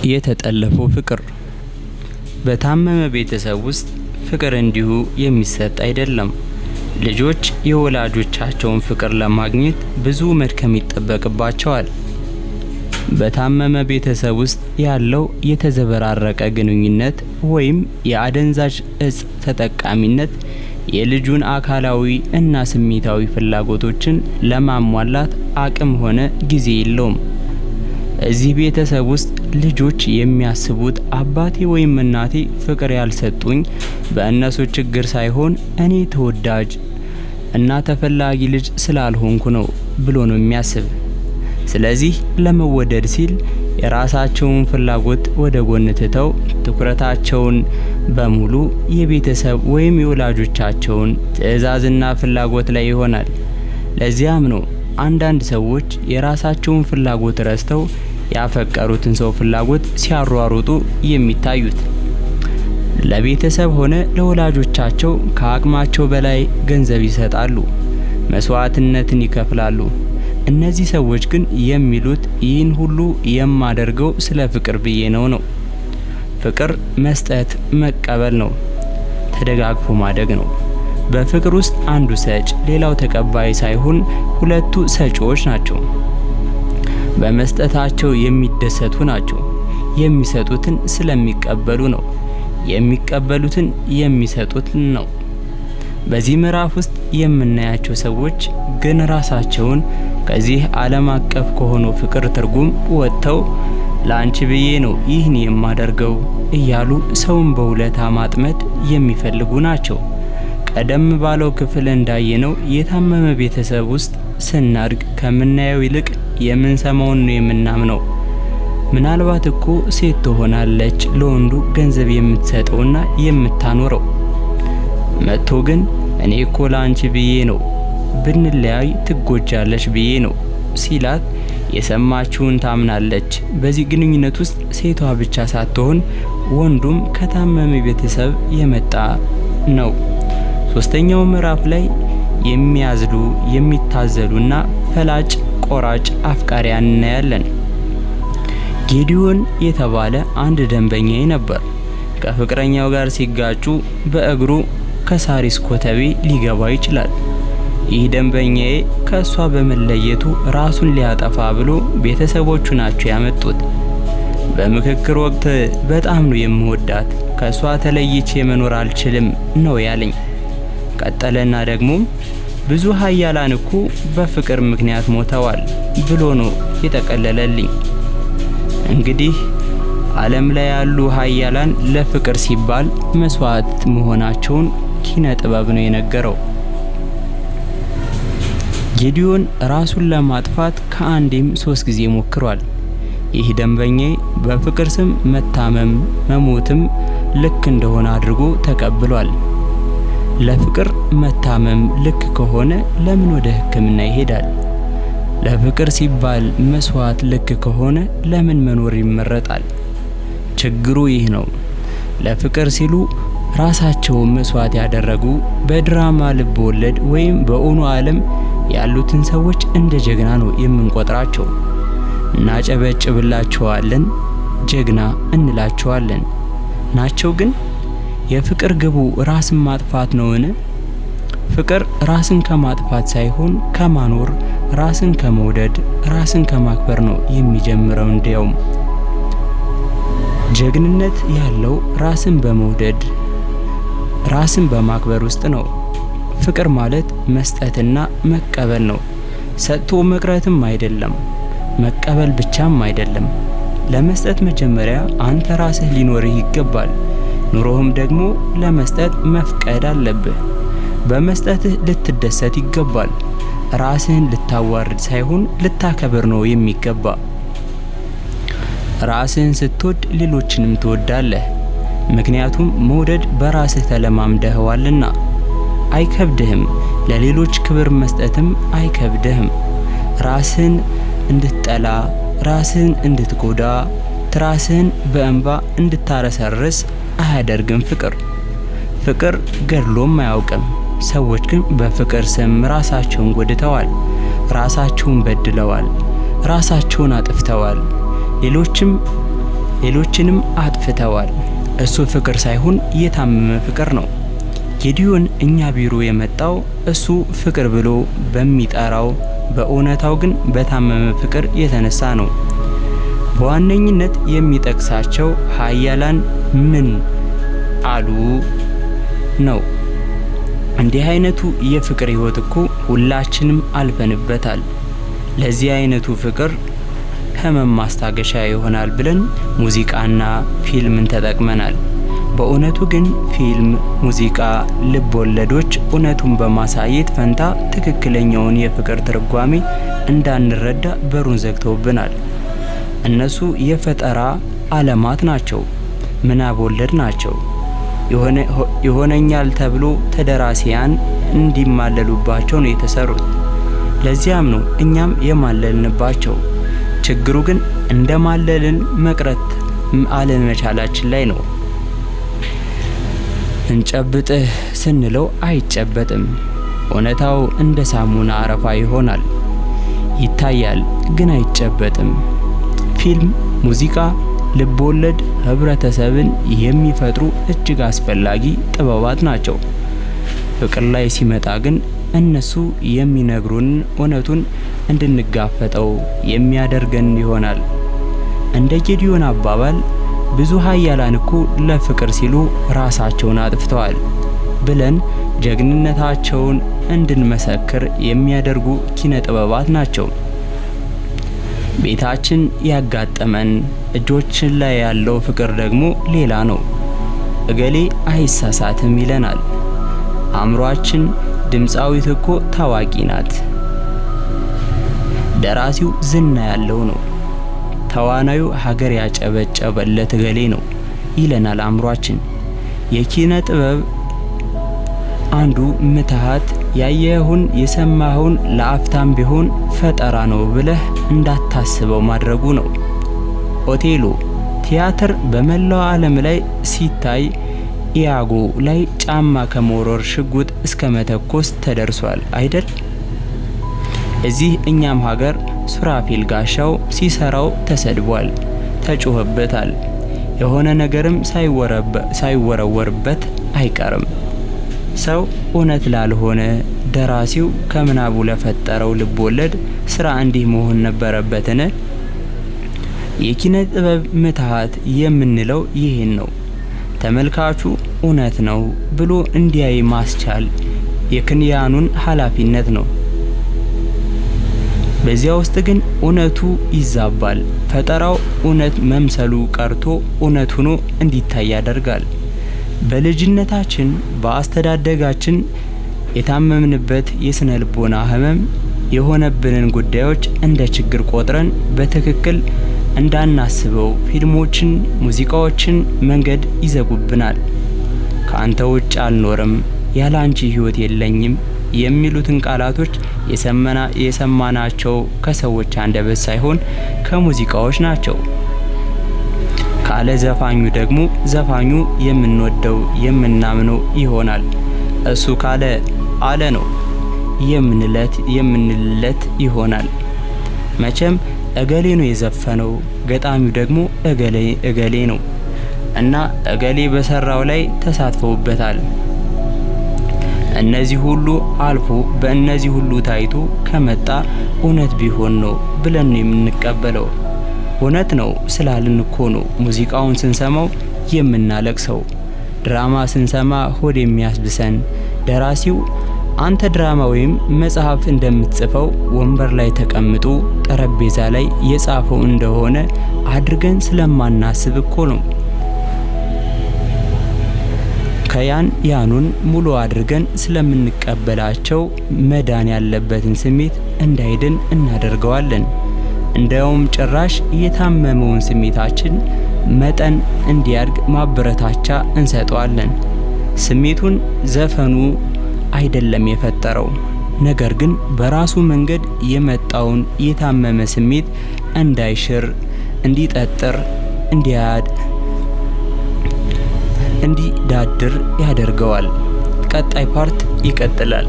የተጠለፈው ፍቅር። በታመመ ቤተሰብ ውስጥ ፍቅር እንዲሁ የሚሰጥ አይደለም። ልጆች የወላጆቻቸውን ፍቅር ለማግኘት ብዙ መድከም ይጠበቅባቸዋል። በታመመ ቤተሰብ ውስጥ ያለው የተዘበራረቀ ግንኙነት ወይም የአደንዛዥ እጽ ተጠቃሚነት የልጁን አካላዊ እና ስሜታዊ ፍላጎቶችን ለማሟላት አቅም ሆነ ጊዜ የለውም። እዚህ ቤተሰብ ውስጥ ልጆች የሚያስቡት አባቴ ወይም እናቴ ፍቅር ያልሰጡኝ በእነሱ ችግር ሳይሆን እኔ ተወዳጅ እና ተፈላጊ ልጅ ስላልሆንኩ ነው ብሎ ነው የሚያስብ። ስለዚህ ለመወደድ ሲል የራሳቸውን ፍላጎት ወደ ጎን ትተው ትኩረታቸውን በሙሉ የቤተሰብ ወይም የወላጆቻቸውን ትዕዛዝና ፍላጎት ላይ ይሆናል። ለዚያም ነው አንዳንድ ሰዎች የራሳቸውን ፍላጎት ረስተው ያፈቀሩትን ሰው ፍላጎት ሲያሯሩጡ የሚታዩት። ለቤተሰብ ሆነ ለወላጆቻቸው ከአቅማቸው በላይ ገንዘብ ይሰጣሉ፣ መስዋዕትነትን ይከፍላሉ። እነዚህ ሰዎች ግን የሚሉት ይህን ሁሉ የማደርገው ስለ ፍቅር ብዬ ነው። ፍቅር መስጠት መቀበል ነው፣ ተደጋግፎ ማደግ ነው። በፍቅር ውስጥ አንዱ ሰጭ ሌላው ተቀባይ ሳይሆን ሁለቱ ሰጪዎች ናቸው። በመስጠታቸው የሚደሰቱ ናቸው። የሚሰጡትን ስለሚቀበሉ ነው። የሚቀበሉትን የሚሰጡትን ነው። በዚህ ምዕራፍ ውስጥ የምናያቸው ሰዎች ግን ራሳቸውን ከዚህ ዓለም አቀፍ ከሆነው ፍቅር ትርጉም ወጥተው ለአንቺ ብዬ ነው ይህን የማደርገው እያሉ ሰውን በውለታ ማጥመድ የሚፈልጉ ናቸው። ቀደም ባለው ክፍል እንዳየነው የታመመ ቤተሰብ ውስጥ ስናድግ ከምናየው ይልቅ የምንሰማውን ነው የምናምነው። ምናልባት እኮ ሴት ትሆናለች ለወንዱ ገንዘብ የምትሰጠውና የምታኖረው። መጥቶ ግን እኔ እኮ ለአንቺ ብዬ ነው፣ ብንለያይ ትጎጃለሽ ብዬ ነው ሲላት የሰማችውን ታምናለች። በዚህ ግንኙነት ውስጥ ሴቷ ብቻ ሳትሆን ወንዱም ከታመመ ቤተሰብ የመጣ ነው። ሶስተኛው ምዕራፍ ላይ የሚያዝሉ የሚታዘሉና ፈላጭ ቆራጭ አፍቃሪያን እናያለን። ጌዲዮን የተባለ አንድ ደንበኛዬ ነበር። ከፍቅረኛው ጋር ሲጋጩ በእግሩ ከሳሪስ ኮተቤ ሊገባ ይችላል። ይህ ደንበኛዬ ከሷ በመለየቱ ራሱን ሊያጠፋ ብሎ ቤተሰቦቹ ናቸው ያመጡት። በምክክር ወቅት በጣም ነው የምወዳት፣ ከሷ ተለይቼ መኖር አልችልም ነው ያለኝ። ቀጠለና ደግሞ ብዙ ኃያላን እኮ በፍቅር ምክንያት ሞተዋል ብሎ ነው የጠቀለለልኝ። እንግዲህ ዓለም ላይ ያሉ ኃያላን ለፍቅር ሲባል መስዋዕት መሆናቸውን ኪነ ጥበብ ነው የነገረው። ጌዲዮን ራሱን ለማጥፋት ከአንዴም 3 ጊዜ ሞክሯል። ይህ ደንበኛዬ በፍቅር ስም መታመም መሞትም ልክ እንደሆነ አድርጎ ተቀብሏል። ለፍቅር መታመም ልክ ከሆነ ለምን ወደ ሕክምና ይሄዳል? ለፍቅር ሲባል መስዋዕት ልክ ከሆነ ለምን መኖር ይመረጣል? ችግሩ ይህ ነው። ለፍቅር ሲሉ ራሳቸውን መስዋዕት ያደረጉ በድራማ ልብ ወለድ ወይም በእውኑ ዓለም ያሉትን ሰዎች እንደ ጀግና ነው የምንቆጥራቸው። እናጨበጭብላቸዋለን፣ ጀግና እንላቸዋለን። ናቸው ግን የፍቅር ግቡ ራስን ማጥፋት ነውን? ፍቅር ራስን ከማጥፋት ሳይሆን ከማኖር፣ ራስን ከመውደድ፣ ራስን ከማክበር ነው የሚጀምረው። እንዲያውም ጀግንነት ያለው ራስን በመውደድ ራስን በማክበር ውስጥ ነው። ፍቅር ማለት መስጠትና መቀበል ነው። ሰጥቶ መቅረትም አይደለም፣ መቀበል ብቻም አይደለም። ለመስጠት መጀመሪያ አንተ ራስህ ሊኖርህ ይገባል። ኑሮህም ደግሞ ለመስጠት መፍቀድ አለብህ። በመስጠትህ ልትደሰት ይገባል። ራስህን ልታዋርድ ሳይሆን ልታከብር ነው የሚገባ። ራስህን ስትወድ ሌሎችንም ትወዳለህ። ምክንያቱም መውደድ በራስህ ተለማምደኸዋልና። አይከብድህም። ለሌሎች ክብር መስጠትም አይከብድህም። ራስህን እንድትጠላ፣ ራስህን እንድትጎዳ፣ ራስህን በእንባ እንድታረሰርስ አያደርግም። ፍቅር ገድሎም አያውቅም። ሰዎች ግን በፍቅር ስም ራሳቸውን ጎድተዋል፣ ራሳቸውን በድለዋል፣ ራሳቸውን አጥፍተዋል። ሌሎችም ሌሎችንም አጥፍተዋል። እሱ ፍቅር ሳይሆን የታመመ ፍቅር ነው። ጌዲዮን እኛ ቢሮ የመጣው እሱ ፍቅር ብሎ በሚጠራው በእውነታው ግን በታመመ ፍቅር የተነሳ ነው። በዋነኝነት የሚጠቅሳቸው ኃያላን ምን አሉ ነው። እንዲህ አይነቱ የፍቅር ህይወት እኮ ሁላችንም አልፈንበታል። ለዚህ አይነቱ ፍቅር ህመም ማስታገሻ ይሆናል ብለን ሙዚቃና ፊልምን ተጠቅመናል። በእውነቱ ግን ፊልም፣ ሙዚቃ፣ ልብ ወለዶች እውነቱን በማሳየት ፈንታ ትክክለኛውን የፍቅር ትርጓሜ እንዳንረዳ በሩን ዘግተውብናል። እነሱ የፈጠራ ዓለማት ናቸው፣ ምናብ ወለድ ናቸው። ይሆነኛል ተብሎ ተደራሲያን እንዲማለሉባቸው ነው የተሰሩት። ለዚያም ነው እኛም የማለልንባቸው። ችግሩ ግን እንደማለልን መቅረት አለመቻላችን ላይ ነው። እንጨብጥህ ስንለው አይጨበጥም። እውነታው እንደ ሳሙና አረፋ ይሆናል፣ ይታያል ግን አይጨበጥም። ፊልም፣ ሙዚቃ፣ ልብ ወለድ ህብረተሰብን የሚፈጥሩ እጅግ አስፈላጊ ጥበባት ናቸው። ፍቅር ላይ ሲመጣ ግን እነሱ የሚነግሩን እውነቱን እንድንጋፈጠው የሚያደርገን ይሆናል። እንደ ጌዲዮን አባባል ብዙ ኃያላን እኮ ለፍቅር ሲሉ ራሳቸውን አጥፍተዋል ብለን ጀግንነታቸውን እንድንመሰክር የሚያደርጉ ኪነ ጥበባት ናቸው። ቤታችን ያጋጠመን እጆችን ላይ ያለው ፍቅር ደግሞ ሌላ ነው። እገሌ አይሳሳትም ይለናል። አእምሯችን ድምፃዊት እኮ ታዋቂ ናት፣ ደራሲው ዝና ያለው ነው፣ ተዋናዩ ሀገር ያጨበጨበለት እገሌ ነው ይለናል አእምሯችን። የኪነ ጥበብ አንዱ ምትሃት ያየኸውን የሰማኸውን ለአፍታም ቢሆን ፈጠራ ነው ብለህ እንዳታስበው ማድረጉ ነው። ኦቴሎ ቲያትር በመላው ዓለም ላይ ሲታይ ኢያጎ ላይ ጫማ ከመወርወር ሽጉጥ እስከ መተኮስ ተደርሷል አይደል? እዚህ እኛም ሀገር ሱራፌል ጋሻው ሲሰራው ተሰድቧል፣ ተጮህበታል። የሆነ ነገርም ሳይወረወርበት አይቀርም። ሰው እውነት ላልሆነ ደራሲው ከምናቡ ለፈጠረው ልብ ወለድ ስራ እንዲህ መሆን ነበረበትን? የኪነ ጥበብ ምትሃት የምንለው ይሄን ነው። ተመልካቹ እውነት ነው ብሎ እንዲያይ ማስቻል የክንያኑን ኃላፊነት ነው። በዚያ ውስጥ ግን እውነቱ ይዛባል። ፈጠራው እውነት መምሰሉ ቀርቶ እውነት ሆኖ እንዲታይ ያደርጋል። በልጅነታችን በአስተዳደጋችን የታመምንበት የስነ ልቦና ህመም የሆነብንን ጉዳዮች እንደ ችግር ቆጥረን በትክክል እንዳናስበው ፊልሞችን፣ ሙዚቃዎችን መንገድ ይዘጉብናል። ከአንተ ውጭ አልኖርም፣ ያላንቺ ህይወት የለኝም የሚሉትን ቃላቶች የሰማናቸው ከሰዎች አንደበት ሳይሆን ከሙዚቃዎች ናቸው። ካለ ዘፋኙ ደግሞ ዘፋኙ የምንወደው የምናምነው ይሆናል። እሱ ካለ አለ ነው የምንለት ይሆናል። መቼም እገሌ ነው የዘፈነው፣ ገጣሚው ደግሞ እገሌ ነው እና እገሌ በሰራው ላይ ተሳትፈውበታል። እነዚህ ሁሉ አልፎ በእነዚህ ሁሉ ታይቶ ከመጣ እውነት ቢሆን ነው ብለን የምንቀበለው። እውነት ነው ስላልን እኮ ነው ሙዚቃውን ስንሰማው የምናለቅሰው፣ ድራማ ስንሰማ ሆድ የሚያስብሰን። ደራሲው አንተ ድራማ ወይም መጽሐፍ እንደምትጽፈው ወንበር ላይ ተቀምጦ ጠረጴዛ ላይ የጻፈው እንደሆነ አድርገን ስለማናስብ እኮ ነው። ያኑን ሙሉ አድርገን ስለምንቀበላቸው መዳን ያለበትን ስሜት እንዳይድን እናደርገዋለን። እንደውም ጭራሽ የታመመውን ስሜታችን መጠን እንዲያድግ ማበረታቻ እንሰጠዋለን። ስሜቱን ዘፈኑ አይደለም የፈጠረው፣ ነገር ግን በራሱ መንገድ የመጣውን የታመመ ስሜት እንዳይሽር፣ እንዲጠጥር፣ እንዲዳድር ያደርገዋል። ቀጣይ ፓርት ይቀጥላል።